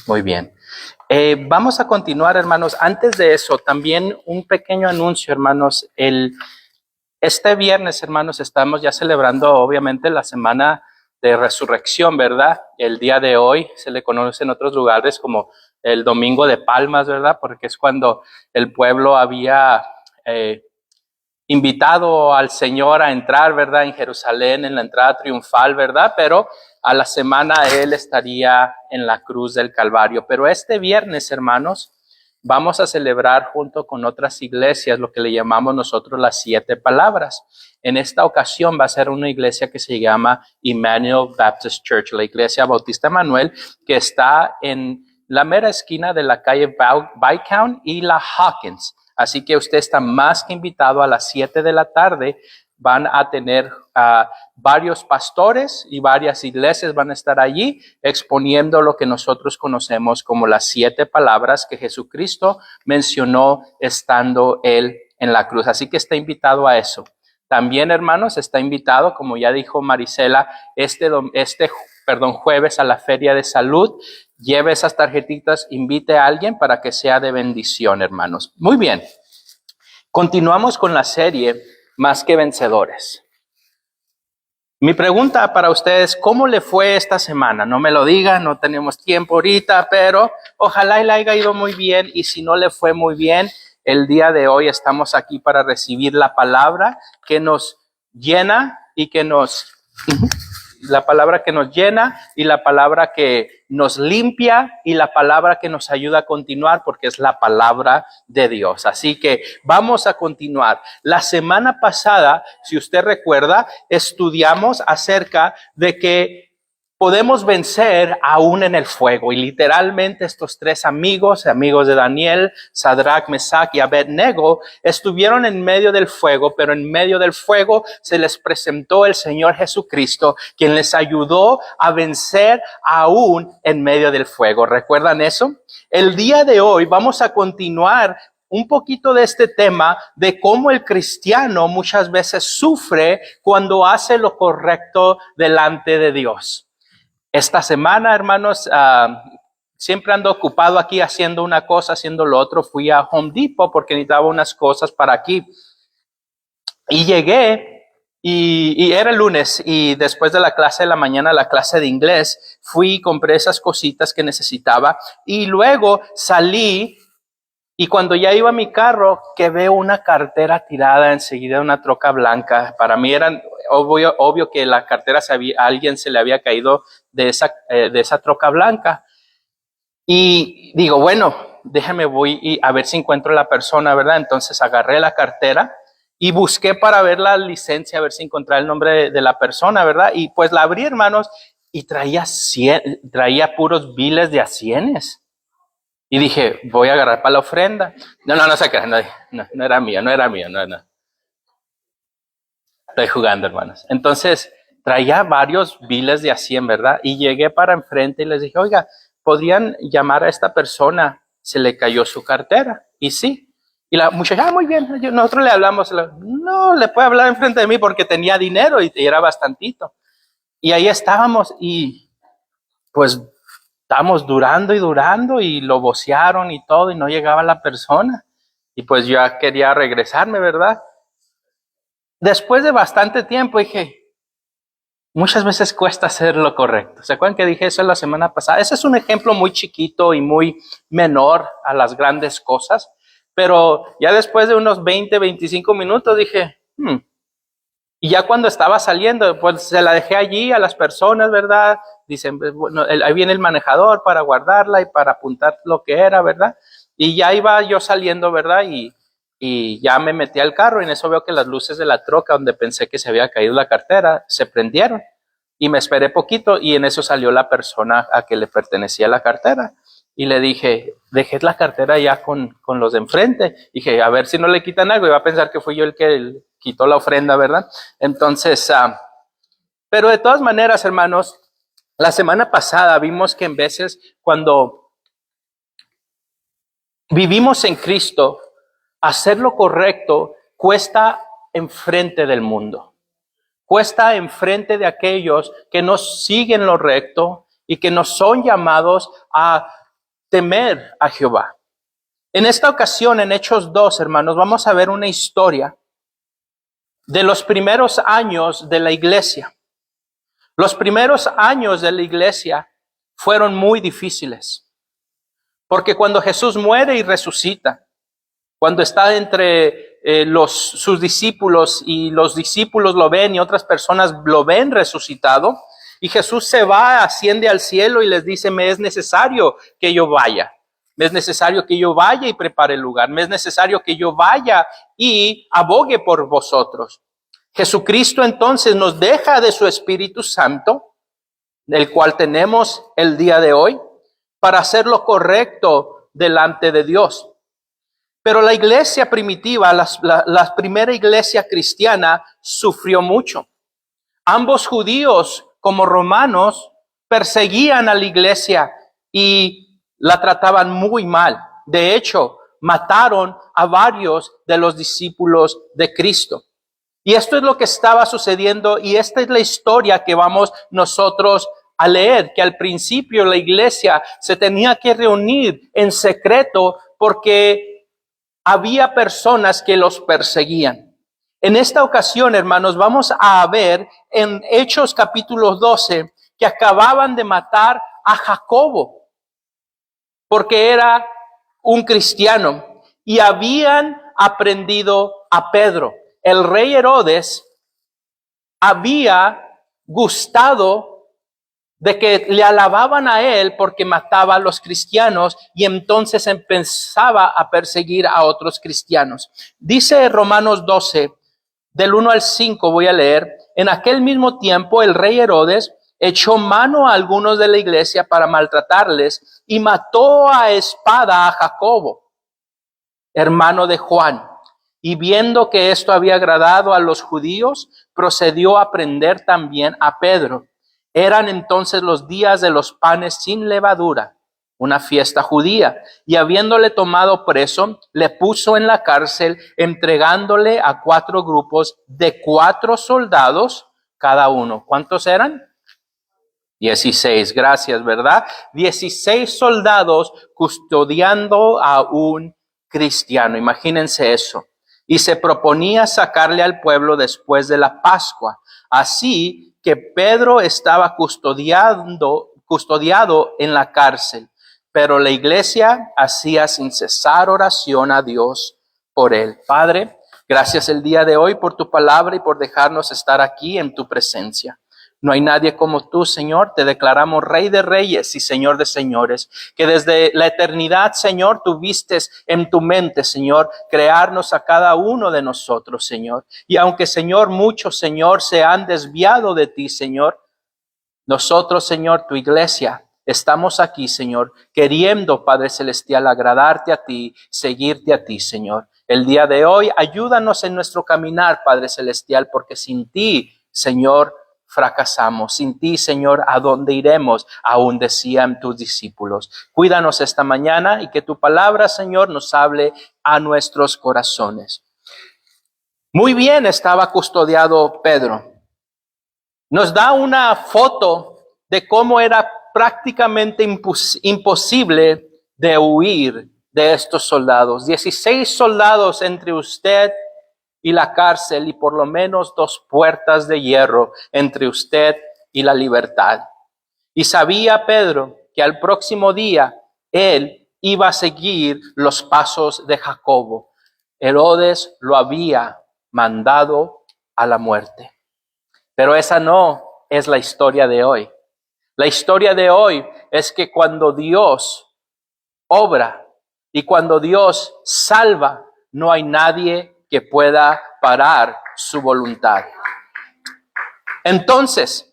Muy bien. Vamos a continuar, hermanos. Antes de eso, también un pequeño anuncio, hermanos. Este viernes, hermanos, estamos ya celebrando, obviamente, la semana de resurrección, ¿verdad? El día de hoy se le conoce en otros lugares como el Domingo de Palmas, ¿verdad? Porque es cuando el pueblo había invitado al Señor a entrar, ¿verdad? En Jerusalén, en la entrada triunfal, ¿verdad? Pero a la semana Él estaría en la cruz del Calvario. Pero este viernes, hermanos, vamos a celebrar junto con otras iglesias lo que le llamamos nosotros las 7 palabras. En esta ocasión va a ser una iglesia que se llama Emmanuel Baptist Church, la iglesia Bautista Emanuel, que está en la mera esquina de la calle Viscount y la Hawkins. Así que usted está más que invitado. A las 7 de la tarde. Van a tener varios pastores y varias iglesias van a estar allí exponiendo lo que nosotros conocemos como las 7 palabras que Jesucristo mencionó estando Él en la cruz. Así que está invitado a eso. También, hermanos, está invitado, como ya dijo Marisela, jueves a la Feria de Salud. Lleve esas tarjetitas, invite a alguien para que sea de bendición, hermanos. Muy bien. Continuamos con la serie Más que Vencedores. Mi pregunta para ustedes, ¿cómo le fue esta semana? No me lo digan, no tenemos tiempo ahorita, pero ojalá le haya ido muy bien. Y si no le fue muy bien, el día de hoy estamos aquí para recibir la palabra que nos llena y que nos... La palabra que nos llena y la palabra que nos limpia y la palabra que nos ayuda a continuar, porque es la palabra de Dios. Así que vamos a continuar. La semana pasada, si usted recuerda, estudiamos acerca de que podemos vencer aún en el fuego. Y literalmente estos 3 amigos de Daniel, Sadrach, Mesach y Abednego, estuvieron en medio del fuego, pero en medio del fuego se les presentó el Señor Jesucristo, quien les ayudó a vencer aún en medio del fuego. ¿Recuerdan eso? El día de hoy vamos a continuar un poquito de este tema de cómo el cristiano muchas veces sufre cuando hace lo correcto delante de Dios. Esta semana, hermanos, siempre ando ocupado aquí haciendo una cosa, haciendo lo otro. Fui a Home Depot porque necesitaba unas cosas para aquí. Y llegué y era el lunes y después de la clase de la mañana, la clase de inglés, fui y compré esas cositas que necesitaba. Y luego salí y cuando ya iba a mi carro, que veo una cartera tirada enseguida de una troca blanca. Para mí era obvio que la cartera a alguien se le había caído de esa troca blanca. Y digo, bueno, voy a ver si encuentro a la persona, ¿verdad? Entonces agarré la cartera y busqué para ver la licencia, a ver si encontraba el nombre de la persona, ¿verdad? Y pues la abrí, hermanos, y traía puros biles de a cienes. Y dije, voy a agarrar para la ofrenda. No se crean, no era mío. Estoy jugando, hermanos. Entonces, traía varios biles de a 100, ¿verdad? Y llegué para enfrente y les dije, oiga, ¿podrían llamar a esta persona? Se le cayó su cartera. Y sí. Y la muchacha, muy bien, nosotros le hablamos. No, le puede hablar enfrente de mí porque tenía dinero y era bastantito. Y ahí estábamos y pues... estábamos durando y lo vocearon y todo y no llegaba la persona. Y pues yo ya quería regresarme, ¿verdad? Después de bastante tiempo dije, muchas veces cuesta hacer lo correcto. ¿Se acuerdan que dije eso la semana pasada? Ese es un ejemplo muy chiquito y muy menor a las grandes cosas. Pero ya después de unos 20, 25 minutos dije, Y ya cuando estaba saliendo, pues se la dejé allí a las personas, ¿verdad? Dicen, bueno, ahí viene el manejador para guardarla y para apuntar lo que era, ¿verdad? Y ya iba yo saliendo, ¿verdad? Y ya me metí al carro y en eso veo que las luces de la troca donde pensé que se había caído la cartera se prendieron. Y me esperé poquito y en eso salió la persona a que le pertenecía la cartera. Y le dije, dejé la cartera ya con los de enfrente. Dije, a ver si no le quitan algo. Iba a pensar que fui yo el que quitó la ofrenda, ¿verdad? Entonces, pero de todas maneras, hermanos, la semana pasada vimos que en veces cuando vivimos en Cristo, hacer lo correcto cuesta enfrente del mundo. Cuesta enfrente de aquellos que no siguen lo recto y que no son llamados a temer a Jehová. En esta ocasión, en Hechos 2, hermanos, vamos a ver una historia de los primeros años de la iglesia. Los primeros años de la iglesia fueron muy difíciles, porque cuando Jesús muere y resucita, cuando está entre sus discípulos y los discípulos lo ven y otras personas lo ven resucitado, y Jesús se va, asciende al cielo y les dice, me es necesario que yo vaya. Me es necesario que yo vaya y prepare el lugar. Me es necesario que yo vaya y abogue por vosotros. Jesucristo entonces nos deja de su Espíritu Santo, el cual tenemos el día de hoy, para hacer lo correcto delante de Dios. Pero la iglesia primitiva, la primera iglesia cristiana, sufrió mucho. Ambos judíos como romanos perseguían a la iglesia y la trataban muy mal. De hecho, mataron a varios de los discípulos de Cristo. Y esto es lo que estaba sucediendo y esta es la historia que vamos nosotros a leer, que al principio la iglesia se tenía que reunir en secreto porque había personas que los perseguían. En esta ocasión, hermanos, vamos a ver en Hechos capítulo 12 que acababan de matar a Jacobo porque era un cristiano y habían aprendido a Pedro. El rey Herodes había gustado de que le alababan a él porque mataba a los cristianos y entonces empezaba a perseguir a otros cristianos. Dice Romanos 12, del 1 al 5 voy a leer. En aquel mismo tiempo el rey Herodes echó mano a algunos de la iglesia para maltratarles y mató a espada a Jacobo, hermano de Juan. Y viendo que esto había agradado a los judíos, procedió a prender también a Pedro. Eran entonces los días de los panes sin levadura, una fiesta judía, y habiéndole tomado preso, le puso en la cárcel, entregándole a 4 grupos de 4 soldados cada uno. ¿Cuántos eran? 16, gracias, ¿verdad? 16 soldados custodiando a un cristiano. Imagínense eso. Y se proponía sacarle al pueblo después de la Pascua. Así que Pedro estaba custodiado en la cárcel, pero la iglesia hacía sin cesar oración a Dios por él. Padre, gracias el día de hoy por tu palabra y por dejarnos estar aquí en tu presencia. No hay nadie como tú, Señor. Te declaramos Rey de Reyes y Señor de Señores, que desde la eternidad, Señor, tuviste en tu mente, Señor, crearnos a cada uno de nosotros, Señor. Y aunque, Señor, muchos, Señor, se han desviado de ti, Señor, nosotros, Señor, tu iglesia, estamos aquí, Señor, queriendo, Padre Celestial, agradarte a ti, seguirte a ti, Señor. El día de hoy, ayúdanos en nuestro caminar, Padre Celestial, porque sin ti, Señor, fracasamos. Sin ti, Señor, ¿a dónde iremos? Aún decían tus discípulos. Cuídanos esta mañana y que tu palabra, Señor, nos hable a nuestros corazones. Muy bien estaba custodiado Pedro. Nos da una foto de cómo era prácticamente imposible de huir de estos soldados. 16 soldados entre usted y la cárcel y por lo menos 2 puertas de hierro entre usted y la libertad. Y sabía Pedro que al próximo día él iba a seguir los pasos de Jacobo. Herodes lo había mandado a la muerte. Pero esa no es la historia de hoy. La historia de hoy es que cuando Dios obra y cuando Dios salva, no hay nadie que pueda parar su voluntad. Entonces,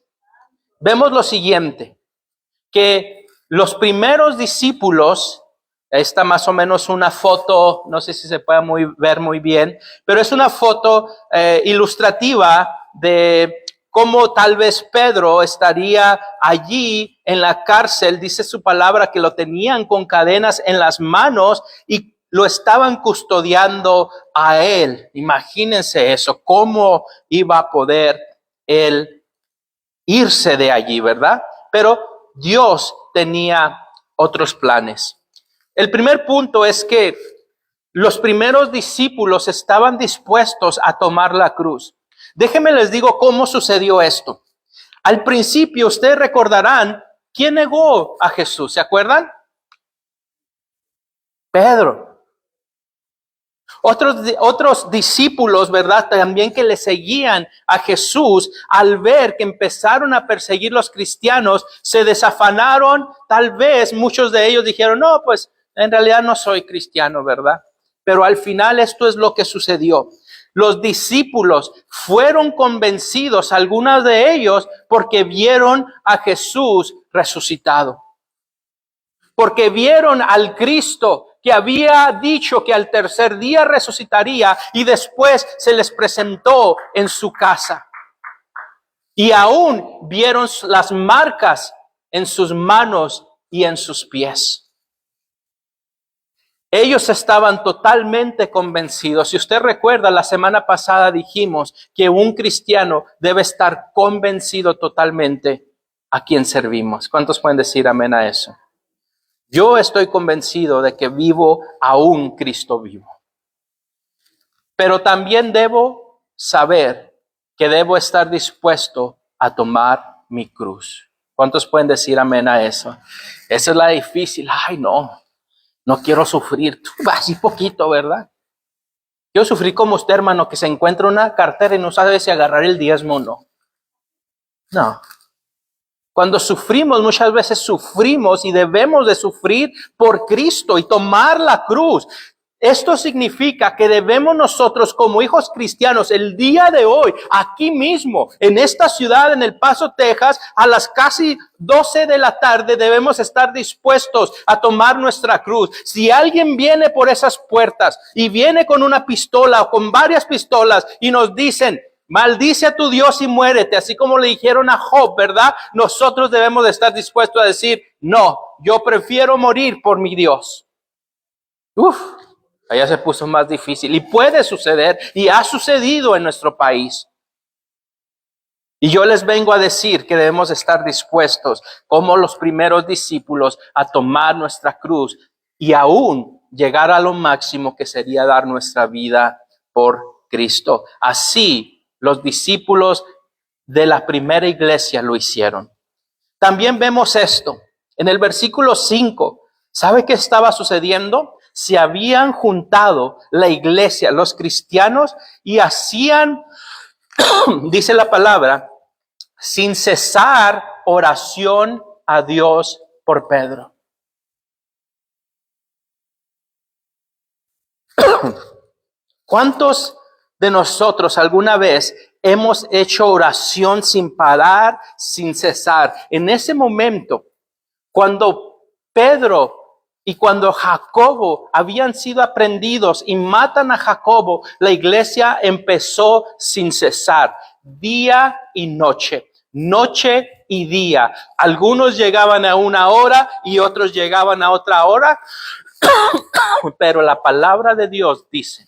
vemos lo siguiente, que los primeros discípulos, esta más o menos una foto, no sé si se puede ver muy bien, pero es una foto ilustrativa de cómo tal vez Pedro estaría allí en la cárcel. Dice su palabra que lo tenían con cadenas en las manos y lo estaban custodiando a él. Imagínense eso, cómo iba a poder él irse de allí, ¿verdad? Pero Dios tenía otros planes. El primer punto es que los primeros discípulos estaban dispuestos a tomar la cruz. Déjenme les digo cómo sucedió esto. Al principio, ustedes recordarán, ¿quién negó a Jesús? ¿Se acuerdan? Pedro. Otros discípulos, ¿verdad? También que le seguían a Jesús, al ver que empezaron a perseguir los cristianos, se desafanaron. Tal vez muchos de ellos dijeron, no, pues en realidad no soy cristiano, ¿verdad? Pero al final esto es lo que sucedió. Los discípulos fueron convencidos, algunos de ellos, porque vieron a Jesús resucitado. Porque vieron al Cristo que había dicho que al tercer día resucitaría y después se les presentó en su casa. Y aún vieron las marcas en sus manos y en sus pies. Ellos estaban totalmente convencidos. Si usted recuerda, la semana pasada dijimos que un cristiano debe estar convencido totalmente a quien servimos. ¿Cuántos pueden decir amén a eso? Yo estoy convencido de que vivo a un Cristo vivo. Pero también debo saber que debo estar dispuesto a tomar mi cruz. ¿Cuántos pueden decir amén a eso? Esa es la difícil. Ay, no quiero sufrir. Así poquito, ¿verdad? Yo sufrí como usted, hermano, que se encuentra una cartera y no sabe si agarrar el diezmo o no. No. Cuando sufrimos, muchas veces sufrimos y debemos de sufrir por Cristo y tomar la cruz. Esto significa que debemos nosotros como hijos cristianos el día de hoy, aquí mismo, en esta ciudad, en El Paso, Texas, a las casi 12 de la tarde debemos estar dispuestos a tomar nuestra cruz. Si alguien viene por esas puertas y viene con una pistola o con varias pistolas y nos dicen, maldice a tu Dios y muérete, así como le dijeron a Job, ¿verdad? Nosotros debemos de estar dispuestos a decir, no, yo prefiero morir por mi Dios. Allá se puso más difícil y puede suceder y ha sucedido en nuestro país. Y yo les vengo a decir que debemos estar dispuestos, como los primeros discípulos, a tomar nuestra cruz y aún llegar a lo máximo que sería dar nuestra vida por Cristo. Así los discípulos de la primera iglesia lo hicieron. También vemos esto en el versículo 5. ¿Sabe qué estaba sucediendo? Se habían juntado la iglesia, los cristianos, y hacían, dice la palabra, sin cesar oración a Dios por Pedro. ¿Cuántos de nosotros alguna vez hemos hecho oración sin parar, sin cesar? En ese momento, cuando Pedro y cuando Jacobo habían sido aprendidos y matan a Jacobo, la iglesia empezó sin cesar, día y noche, noche y día. Algunos llegaban a una hora y otros llegaban a otra hora, pero la palabra de Dios dice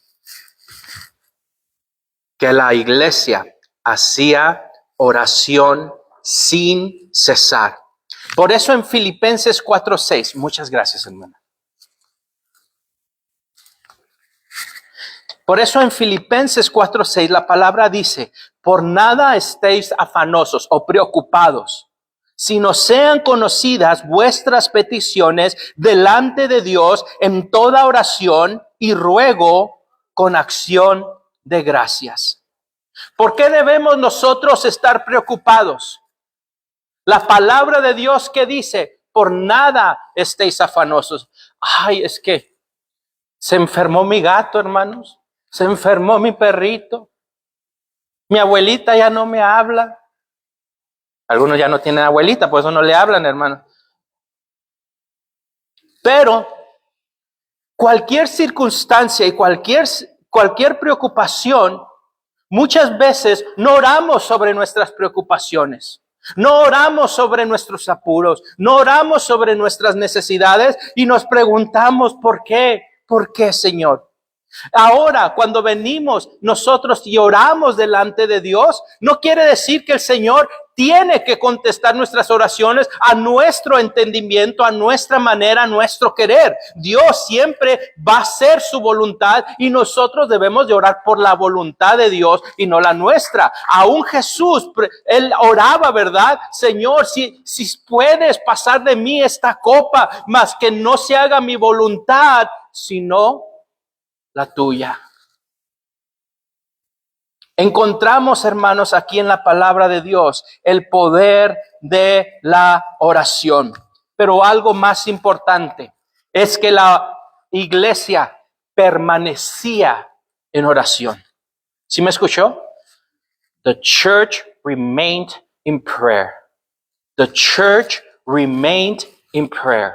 que la iglesia hacía oración sin cesar. Por eso en Filipenses 4:6, muchas gracias, hermana. Por eso en Filipenses 4:6 la palabra dice, por nada estéis afanosos o preocupados, sino sean conocidas vuestras peticiones delante de Dios en toda oración y ruego con acción de gracias. ¿Por qué debemos nosotros estar preocupados? La palabra de Dios que dice, por nada estéis afanosos. Ay, es que se enfermó mi gato, hermanos. Se enfermó mi perrito. Mi abuelita ya no me habla. Algunos ya no tienen abuelita, por eso no le hablan, hermanos. Pero cualquier circunstancia y cualquier preocupación, muchas veces no oramos sobre nuestras preocupaciones. No oramos sobre nuestros apuros, no oramos sobre nuestras necesidades y nos preguntamos ¿por qué? ¿Por qué, Señor? Ahora, cuando venimos nosotros y oramos delante de Dios, no quiere decir que el Señor tiene que contestar nuestras oraciones a nuestro entendimiento, a nuestra manera, a nuestro querer. Dios siempre va a hacer su voluntad y nosotros debemos de orar por la voluntad de Dios y no la nuestra. Aún Jesús, él oraba, ¿verdad? Señor, si puedes pasar de mí esta copa, mas que no se haga mi voluntad, sino la tuya. Encontramos, hermanos, aquí en la palabra de Dios el poder de la oración. Pero algo más importante es que la iglesia permanecía en oración. ¿Sí me escuchó? The church remained in prayer. The church remained in prayer.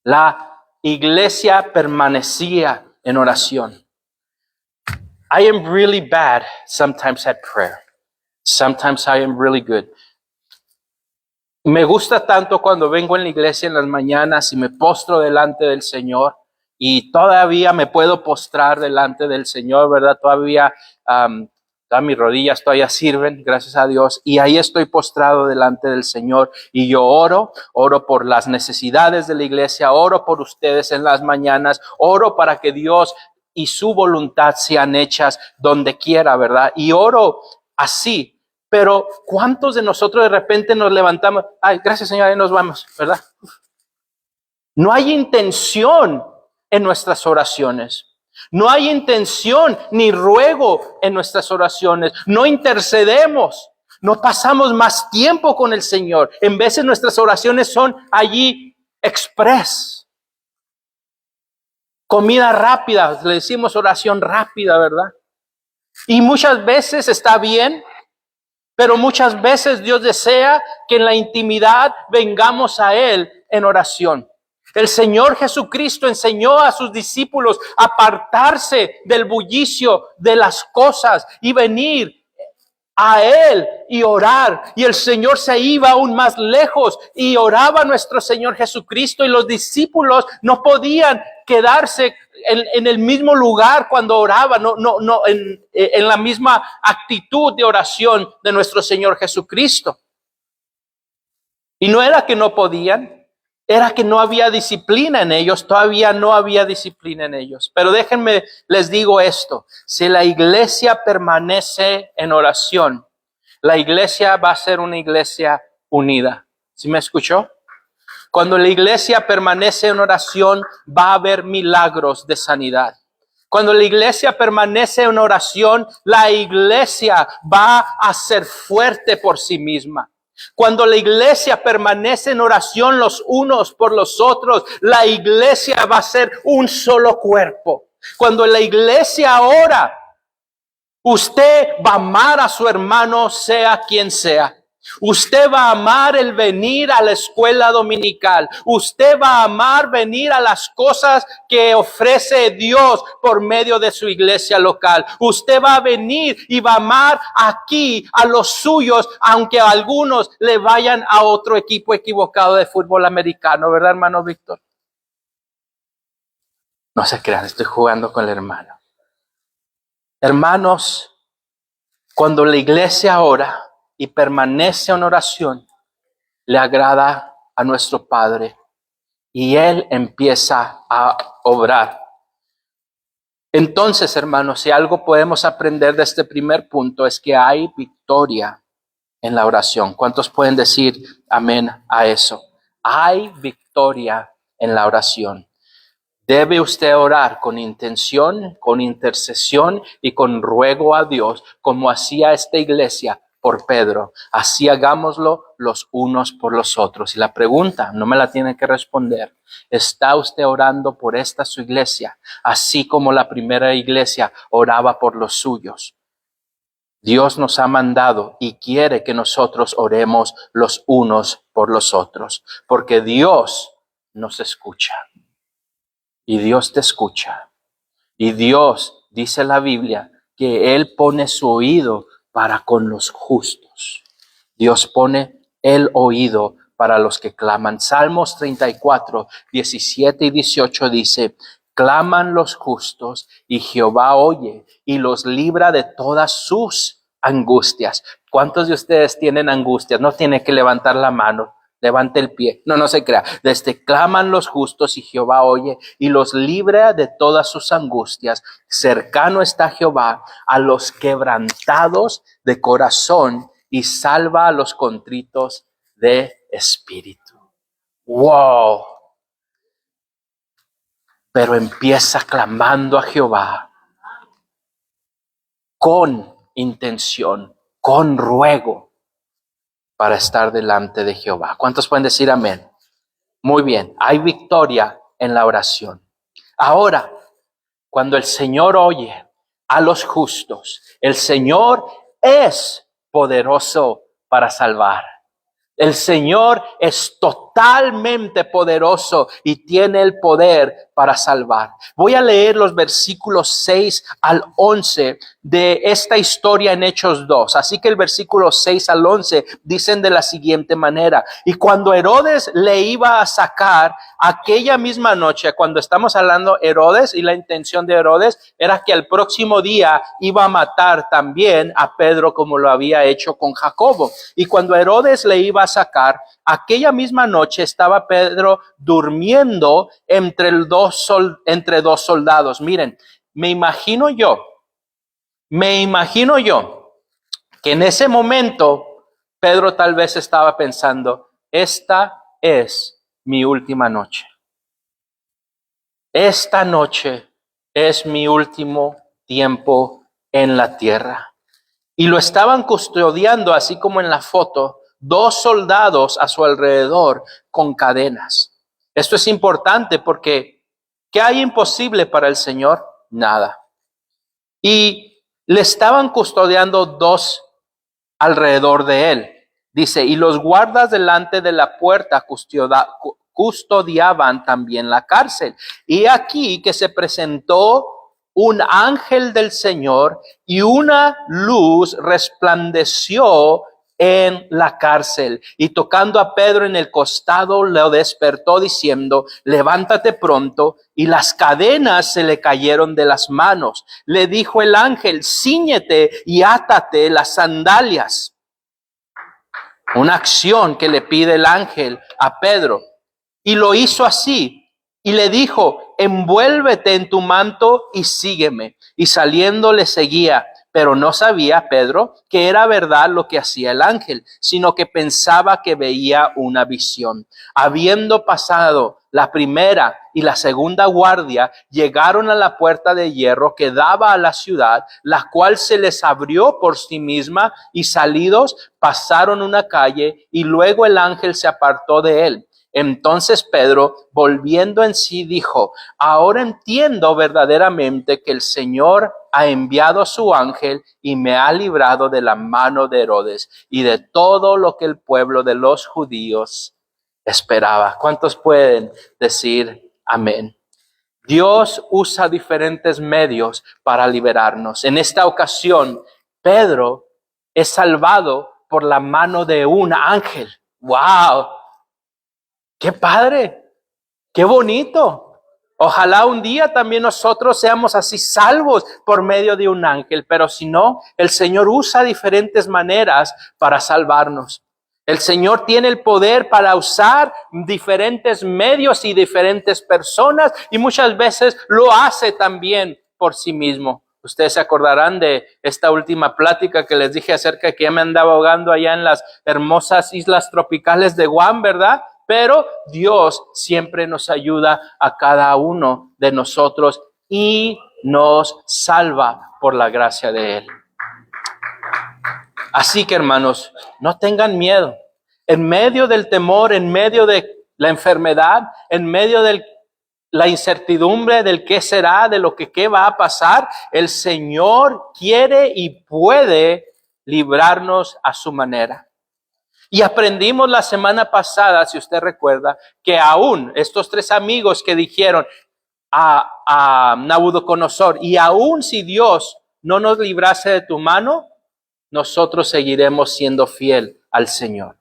La iglesia permanecía en oración. I am really bad sometimes at prayer. Sometimes I am really good. Me gusta tanto cuando vengo en la iglesia en las mañanas y me postro delante del Señor y todavía me puedo postrar delante del Señor, ¿verdad? Todavía mis rodillas todavía sirven, gracias a Dios, y ahí estoy postrado delante del Señor y yo oro por las necesidades de la iglesia, oro por ustedes en las mañanas, oro para que Dios y su voluntad sean hechas donde quiera, ¿verdad? Y oro así. Pero ¿cuántos de nosotros de repente nos levantamos? Ay, gracias Señor, ahí nos vamos, ¿verdad? No hay intención en nuestras oraciones. No hay intención ni ruego en nuestras oraciones. No intercedemos. No pasamos más tiempo con el Señor. En veces nuestras oraciones son allí express. Comida rápida, le decimos oración rápida, ¿verdad? Y muchas veces está bien. Pero muchas veces Dios desea que en la intimidad vengamos a Él en oración. El Señor Jesucristo enseñó a sus discípulos a apartarse del bullicio de las cosas y venir a Él y orar. Y el Señor se iba aún más lejos y oraba a nuestro Señor Jesucristo y los discípulos no podían quedarse en el mismo lugar cuando oraba, en la misma actitud de oración de nuestro Señor Jesucristo. Y no era que no podían, era que no había disciplina en ellos, todavía no había disciplina en ellos. Pero déjenme, les digo esto, si la iglesia permanece en oración, la iglesia va a ser una iglesia unida. ¿Sí me escuchó? Cuando la iglesia permanece en oración, va a haber milagros de sanidad. Cuando la iglesia permanece en oración, la iglesia va a ser fuerte por sí misma. Cuando la iglesia permanece en oración los unos por los otros, la iglesia va a ser un solo cuerpo. Cuando la iglesia ora, usted va a amar a su hermano, sea quien sea. Usted va a amar el venir a la escuela dominical. Usted va a amar venir a las cosas que ofrece Dios por medio de su iglesia local. Usted va a venir y va a amar aquí a los suyos, aunque algunos le vayan a otro equipo equivocado de fútbol americano, ¿verdad, hermano Víctor? No se crean, estoy jugando con el hermano. Hermanos, cuando la iglesia ora y permanece en oración, le agrada a nuestro Padre y Él empieza a obrar. Entonces, hermanos, si algo podemos aprender de este primer punto es que hay victoria en la oración. ¿Cuántos pueden decir amén a eso? Hay victoria en la oración. Debe usted orar con intención, con intercesión y con ruego a Dios, como hacía esta iglesia por Pedro. Así hagámoslo los unos por los otros. Y la pregunta, no me la tiene que responder, ¿está usted orando por esta su iglesia? Así como la primera iglesia oraba por los suyos. Dios nos ha mandado y quiere que nosotros oremos los unos por los otros, porque Dios nos escucha. Y Dios te escucha. Y Dios, dice la Biblia, que Él pone su oído para con los justos. Dios pone el oído para los que claman. Salmos 34, 17 y 18 dice, Claman los justos y Jehová oye y los libra de todas sus angustias. ¿Cuántos de ustedes tienen angustias? No tiene que levantar la mano. Levante el pie. No se crea. Claman los justos y Jehová oye y los libra de todas sus angustias. Cercano está Jehová a los quebrantados de corazón y salva a los contritos de espíritu. ¡Wow! Pero empieza clamando a Jehová con intención, con ruego, para estar delante de Jehová. ¿Cuántos pueden decir amén? Muy bien, hay victoria en la oración. Ahora, cuando el Señor oye a los justos, el Señor es poderoso para salvar. El Señor es totalmente poderoso y tiene el poder para salvar. Voy a leer los versículos 6 al 11 de esta historia en Hechos 2. Así que el versículo 6 al 11 dicen de la siguiente manera. Y cuando Herodes le iba a sacar aquella misma noche, cuando estamos hablando Herodes, y la intención de Herodes era que al próximo día iba a matar también a Pedro como lo había hecho con Jacobo. Y cuando Herodes le iba a sacar, aquella misma noche estaba Pedro durmiendo entre dos soldados. Miren, me imagino yo que en ese momento Pedro tal vez estaba pensando, esta es mi última noche. Esta noche es mi último tiempo en la tierra. Y lo estaban custodiando, así como en la foto, 2 soldados a su alrededor con cadenas. Esto es importante porque ¿qué hay imposible para el Señor? Nada. Y le estaban custodiando 2 alrededor de él. Dice, y los guardas delante de la puerta custodiaban también la cárcel. Y aquí que se presentó un ángel del Señor y una luz resplandeció en la cárcel. Y tocando a Pedro en el costado, lo despertó diciendo, levántate pronto. Y las cadenas se le cayeron de las manos. Le dijo el ángel, cíñete y átate las sandalias. Una acción que le pide el ángel a Pedro. Y lo hizo así. Y le dijo, envuélvete en tu manto y sígueme. Y saliendo le seguía. Pero no sabía Pedro que era verdad lo que hacía el ángel, sino que pensaba que veía una visión. Habiendo pasado la primera y la segunda guardia, llegaron a la puerta de hierro que daba a la ciudad, la cual se les abrió por sí misma, y salidos pasaron una calle, y luego el ángel se apartó de él. Entonces Pedro, volviendo en sí, dijo, ahora entiendo verdaderamente que el Señor ha enviado a su ángel y me ha librado de la mano de Herodes y de todo lo que el pueblo de los judíos esperaba. ¿Cuántos pueden decir amén? Dios usa diferentes medios para liberarnos. En esta ocasión, Pedro es salvado por la mano de un ángel. ¡Wow! ¡Qué padre! ¡Qué bonito! Ojalá un día también nosotros seamos así salvos por medio de un ángel, pero si no, el Señor usa diferentes maneras para salvarnos. El Señor tiene el poder para usar diferentes medios y diferentes personas, y muchas veces lo hace también por sí mismo. Ustedes se acordarán de esta última plática que les dije acerca de que ya me andaba ahogando allá en las hermosas islas tropicales de Guam, ¿verdad? Pero Dios siempre nos ayuda a cada uno de nosotros y nos salva por la gracia de Él. Así que, hermanos, no tengan miedo. En medio del temor, en medio de la enfermedad, en medio de la incertidumbre del qué será, de lo que qué va a pasar, el Señor quiere y puede librarnos a su manera. Y aprendimos la semana pasada, si usted recuerda, que aún estos 3 amigos que dijeron a Nabucodonosor, y aún si Dios no nos librase de tu mano, nosotros seguiremos siendo fiel al Señor.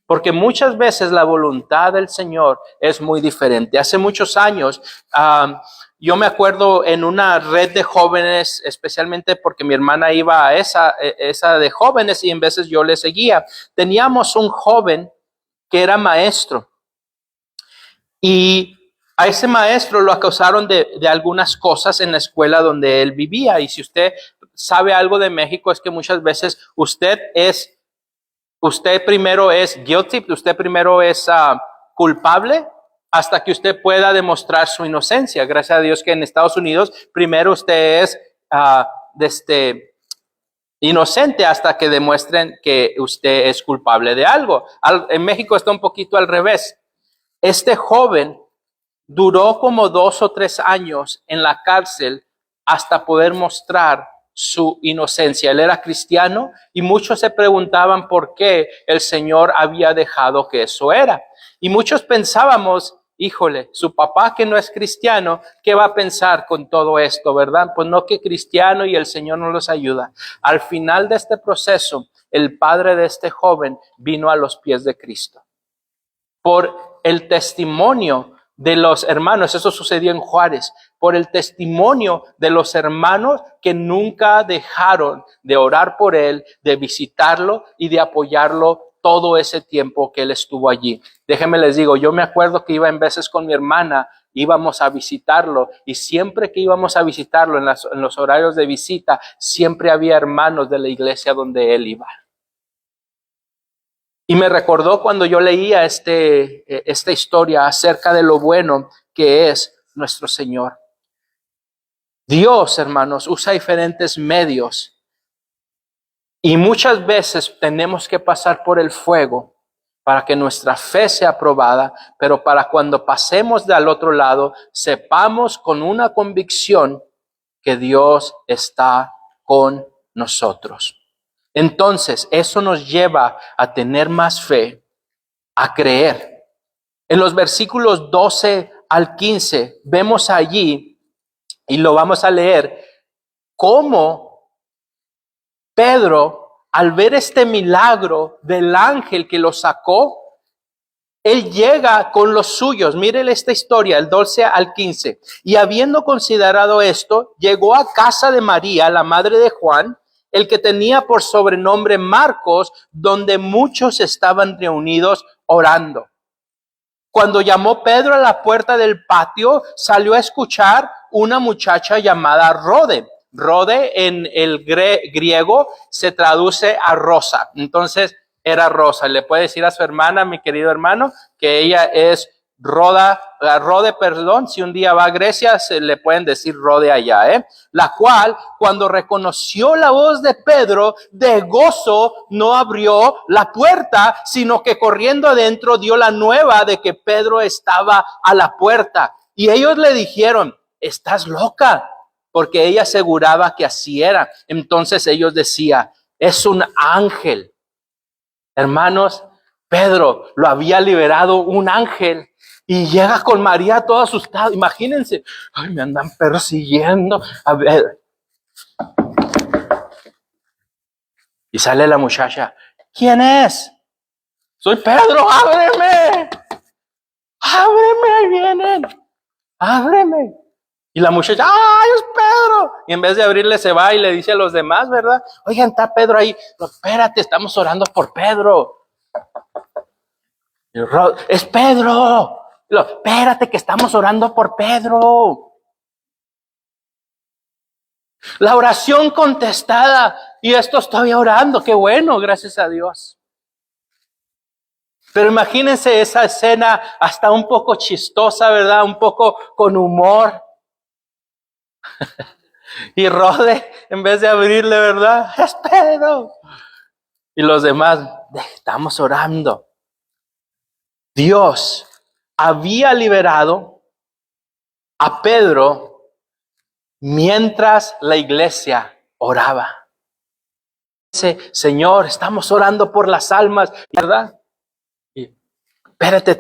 Porque muchas veces la voluntad del Señor es muy diferente. Hace muchos años Yo me acuerdo en una red de jóvenes, especialmente porque mi hermana iba a esa de jóvenes y en veces yo le seguía. Teníamos un joven que era maestro y a ese maestro lo acusaron de algunas cosas en la escuela donde él vivía. Y si usted sabe algo de México es que muchas veces usted primero es guilty, usted primero es culpable hasta que usted pueda demostrar su inocencia. Gracias a Dios que en Estados Unidos primero usted es inocente hasta que demuestren que usted es culpable de algo. En México está un poquito al revés. Este joven duró como 2 o 3 años en la cárcel hasta poder mostrar su inocencia. Él era cristiano y muchos se preguntaban por qué el Señor había dejado que eso era. Y muchos pensábamos, híjole, su papá que no es cristiano, ¿qué va a pensar con todo esto, verdad? Pues no, que cristiano y el Señor no los ayuda. Al final de este proceso, el padre de este joven vino a los pies de Cristo. Por el testimonio de los hermanos, eso sucedió en Juárez, por el testimonio de los hermanos que nunca dejaron de orar por él, de visitarlo y de apoyarlo todo ese tiempo que él estuvo allí. Déjenme les digo, yo me acuerdo que iba en veces con mi hermana, íbamos a visitarlo y siempre que íbamos a visitarlo en los horarios de visita, siempre había hermanos de la iglesia donde él iba. Y me recordó cuando yo leía esta historia acerca de lo bueno que es nuestro Señor. Dios, hermanos, usa diferentes medios y muchas veces tenemos que pasar por el fuego para que nuestra fe sea probada, pero para cuando pasemos del otro lado, sepamos con una convicción que Dios está con nosotros. Entonces, eso nos lleva a tener más fe, a creer. En los versículos 12 al 15, vemos allí, y lo vamos a leer, cómo Pedro, al ver este milagro del ángel que lo sacó, él llega con los suyos. Miren esta historia, el 12 al 15. Y habiendo considerado esto, llegó a casa de María, la madre de Juan, el que tenía por sobrenombre Marcos, donde muchos estaban reunidos orando. Cuando llamó Pedro a la puerta del patio, salió a escuchar una muchacha llamada Rode. Rode en el griego se traduce a rosa. Entonces era Rosa. Le puede decir a su hermana, mi querido hermano, que ella es Rode, si un día va a Grecia, se le pueden decir Rode allá, la cual, cuando reconoció la voz de Pedro, de gozo no abrió la puerta, sino que corriendo adentro dio la nueva de que Pedro estaba a la puerta. Y ellos le dijeron, ¿estás loca? Porque ella aseguraba que así era. Entonces ellos decían, es un ángel. Hermanos, Pedro lo había liberado un ángel. Y llega con María todo asustado. Imagínense, ay, me andan persiguiendo. A ver. Y sale la muchacha. ¿Quién es? Soy Pedro, ábreme. Ábreme, ahí vienen. Ábreme. Y la muchacha, ¡ay, es Pedro! Y en vez de abrirle se va y le dice a los demás, ¿verdad? Oigan, está Pedro ahí. No, espérate, estamos orando por Pedro. Es Pedro. Espérate que estamos orando por Pedro. La oración contestada. Y esto estoy orando. Qué bueno, gracias a Dios. Pero imagínense esa escena hasta un poco chistosa, ¿verdad? Un poco con humor. Y Rode, en vez de abrirle, ¿verdad? Es Pedro. Y los demás, estamos orando. Dios había liberado a Pedro mientras la iglesia oraba. Dice, Señor, estamos orando por las almas, ¿verdad? Y, espérate,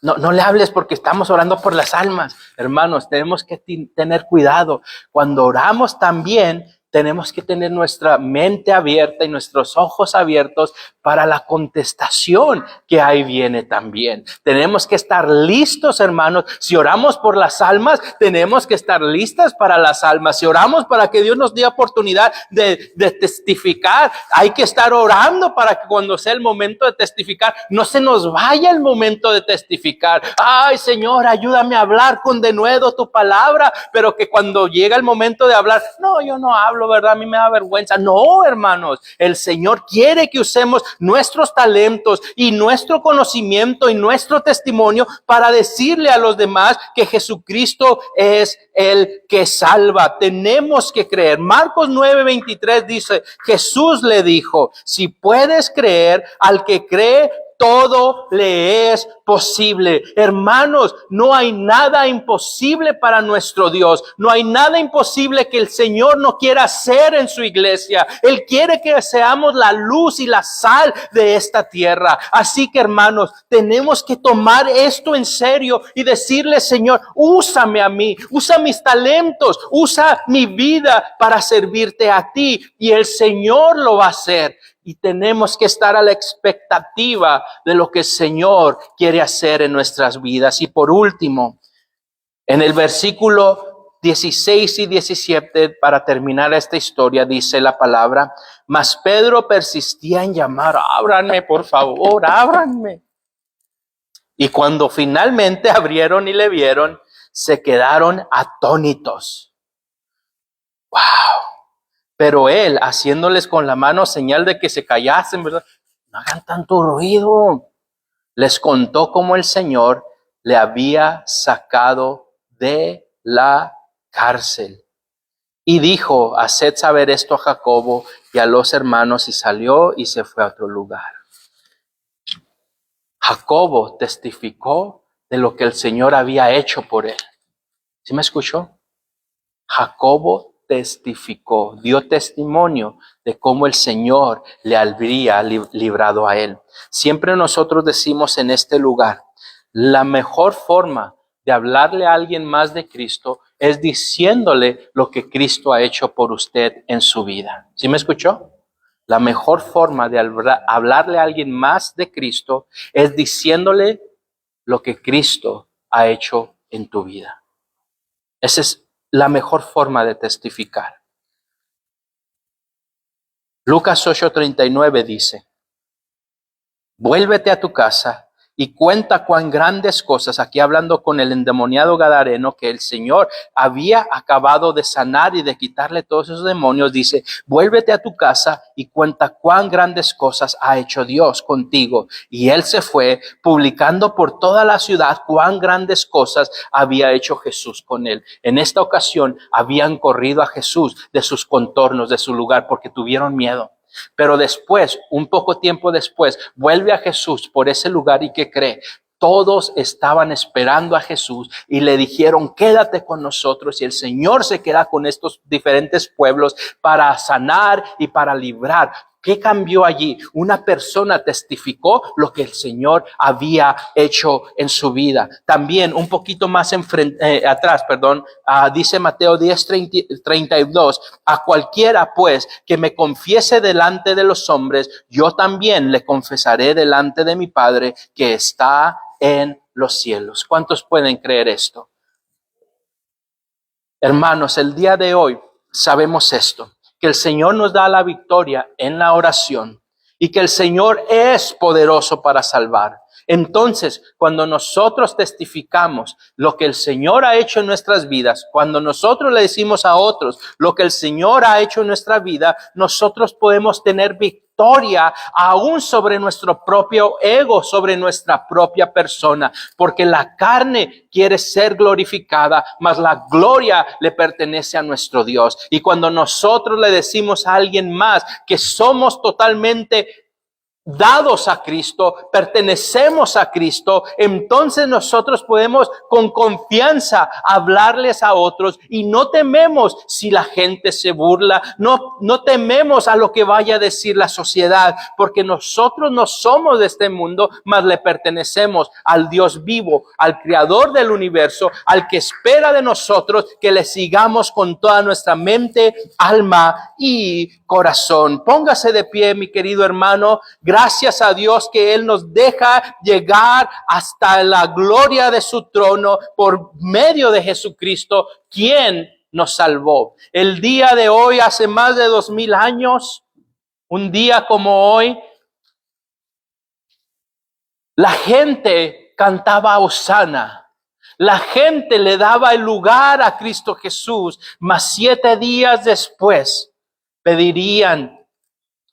no le hables porque estamos orando por las almas. Hermanos, tenemos que tener cuidado. Cuando oramos también, tenemos que tener nuestra mente abierta y nuestros ojos abiertos para la contestación que ahí viene también. Tenemos que estar listos, hermanos. Si oramos por las almas, tenemos que estar listas para las almas. Si oramos para que Dios nos dé oportunidad de testificar, hay que estar orando para que cuando sea el momento de testificar, no se nos vaya el momento de testificar. Ay, Señor, ayúdame a hablar con denuedo tu palabra, pero que cuando llega el momento de hablar, no, yo no hablo, ¿verdad? A mí me da vergüenza. No, hermanos, el Señor quiere que usemos nuestros talentos y nuestro conocimiento y nuestro testimonio para decirle a los demás que Jesucristo es el que salva. Tenemos que creer. Marcos 9:23 dice, Jesús le dijo, si puedes creer, al que cree, todo le es posible. Hermanos, no hay nada imposible para nuestro Dios. No hay nada imposible que el Señor no quiera hacer en su iglesia. Él quiere que seamos la luz y la sal de esta tierra. Así que, hermanos, tenemos que tomar esto en serio y decirle, Señor, úsame a mí, usa mis talentos, usa mi vida para servirte a ti. Y el Señor lo va a hacer. Y tenemos que estar a la expectativa de lo que el Señor quiere hacer en nuestras vidas. Y por último, en el versículo 16 y 17, para terminar esta historia, dice la palabra, mas Pedro persistía en llamar, ábranme, por favor, ábranme. Y cuando finalmente abrieron y le vieron, se quedaron atónitos. ¡Wow! Pero él, haciéndoles con la mano señal de que se callasen, ¿verdad? No hagan tanto ruido. Les contó cómo el Señor le había sacado de la cárcel. Y dijo, haced saber esto a Jacobo y a los hermanos, y salió y se fue a otro lugar. Jacobo testificó de lo que el Señor había hecho por él. ¿Sí me escuchó? Jacobo testificó, dio testimonio de cómo el Señor le habría librado a él. Siempre nosotros decimos en este lugar, la mejor forma de hablarle a alguien más de Cristo es diciéndole lo que Cristo ha hecho por usted en su vida. ¿Sí me escuchó? La mejor forma de hablarle a alguien más de Cristo es diciéndole lo que Cristo ha hecho en tu vida. Esa es la mejor forma de testificar. Lucas 8:39 dice, vuélvete a tu casa y cuenta cuán grandes cosas, aquí hablando con el endemoniado gadareno, que el Señor había acabado de sanar y de quitarle todos esos demonios, dice, vuélvete a tu casa y cuenta cuán grandes cosas ha hecho Dios contigo. Y él se fue publicando por toda la ciudad cuán grandes cosas había hecho Jesús con él. En esta ocasión habían corrido a Jesús de sus contornos, de su lugar, porque tuvieron miedo. Pero después, un poco tiempo después, vuelve a Jesús por ese lugar y ¿qué cree? Todos estaban esperando a Jesús y le dijeron, quédate con nosotros. Y el Señor se queda con estos diferentes pueblos para sanar y para librar. ¿Qué cambió allí? Una persona testificó lo que el Señor había hecho en su vida. También un poquito más atrás, dice Mateo 10:32, a cualquiera pues que me confiese delante de los hombres, yo también le confesaré delante de mi Padre que está en los cielos. ¿Cuántos pueden creer esto? Hermanos, el día de hoy sabemos esto, que el Señor nos da la victoria en la oración y que el Señor es poderoso para salvar. Entonces, cuando nosotros testificamos lo que el Señor ha hecho en nuestras vidas, cuando nosotros le decimos a otros lo que el Señor ha hecho en nuestra vida, nosotros podemos tener victoria aún sobre nuestro propio ego, sobre nuestra propia persona, porque la carne quiere ser glorificada, mas la gloria le pertenece a nuestro Dios. Y cuando nosotros le decimos a alguien más que somos totalmente dados a Cristo, pertenecemos a Cristo, entonces nosotros podemos con confianza hablarles a otros y no tememos si la gente se burla, no tememos a lo que vaya a decir la sociedad, porque nosotros no somos de este mundo, mas le pertenecemos al Dios vivo, al Creador del universo, al que espera de nosotros que le sigamos con toda nuestra mente, alma y corazón. Póngase de pie, mi querido hermano. Gracias a Dios que Él nos deja llegar hasta la gloria de su trono por medio de Jesucristo, quien nos salvó. El día de hoy, hace más de 2000 años, un día como hoy, la gente cantaba Hosana. La gente le daba el lugar a Cristo Jesús, mas 7 días después verían,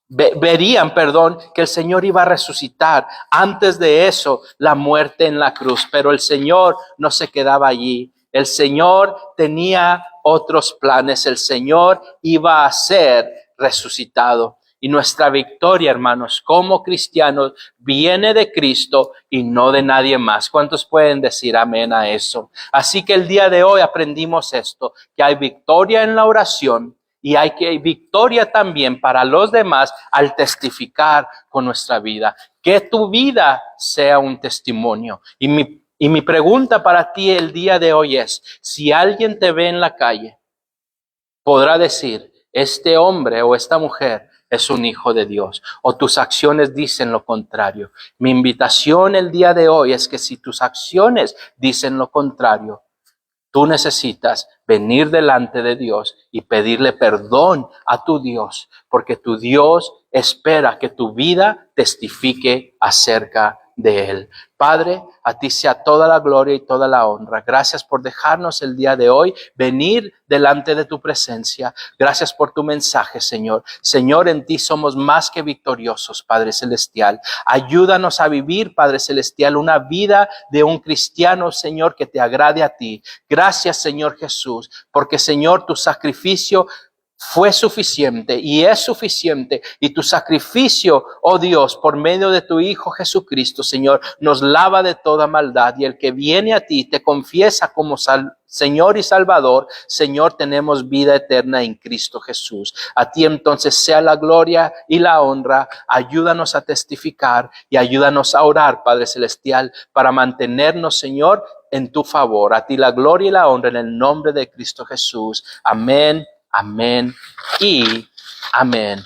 que el Señor iba a resucitar. Antes de eso, la muerte en la cruz. Pero el Señor no se quedaba allí. El Señor tenía otros planes. El Señor iba a ser resucitado. Y nuestra victoria, hermanos, como cristianos, viene de Cristo y no de nadie más. ¿Cuántos pueden decir amén a eso? Así que el día de hoy aprendimos esto, que hay victoria en la oración y hay victoria también para los demás al testificar con nuestra vida. Que tu vida sea un testimonio. Y mi pregunta para ti el día de hoy es, si alguien te ve en la calle, podrá decir, este hombre o esta mujer es un hijo de Dios, o tus acciones dicen lo contrario. Mi invitación el día de hoy es que si tus acciones dicen lo contrario, tú necesitas venir delante de Dios y pedirle perdón a tu Dios, porque tu Dios espera que tu vida testifique acerca de Él. Padre, a ti sea toda la gloria y toda la honra. Gracias por dejarnos el día de hoy venir delante de tu presencia. Gracias por tu mensaje, Señor. Señor, en ti somos más que victoriosos, Padre Celestial. Ayúdanos a vivir, Padre Celestial, una vida de un cristiano, Señor, que te agrade a ti. Gracias, Señor Jesús, porque, Señor, tu sacrificio fue suficiente y es suficiente, y tu sacrificio, oh Dios, por medio de tu Hijo Jesucristo, Señor, nos lava de toda maldad, y el que viene a ti te confiesa como Señor y Salvador, Señor, tenemos vida eterna en Cristo Jesús. A ti entonces sea la gloria y la honra. Ayúdanos a testificar y ayúdanos a orar, Padre Celestial, para mantenernos, Señor, en tu favor. A ti la gloria y la honra en el nombre de Cristo Jesús. Amén. Amén y amén.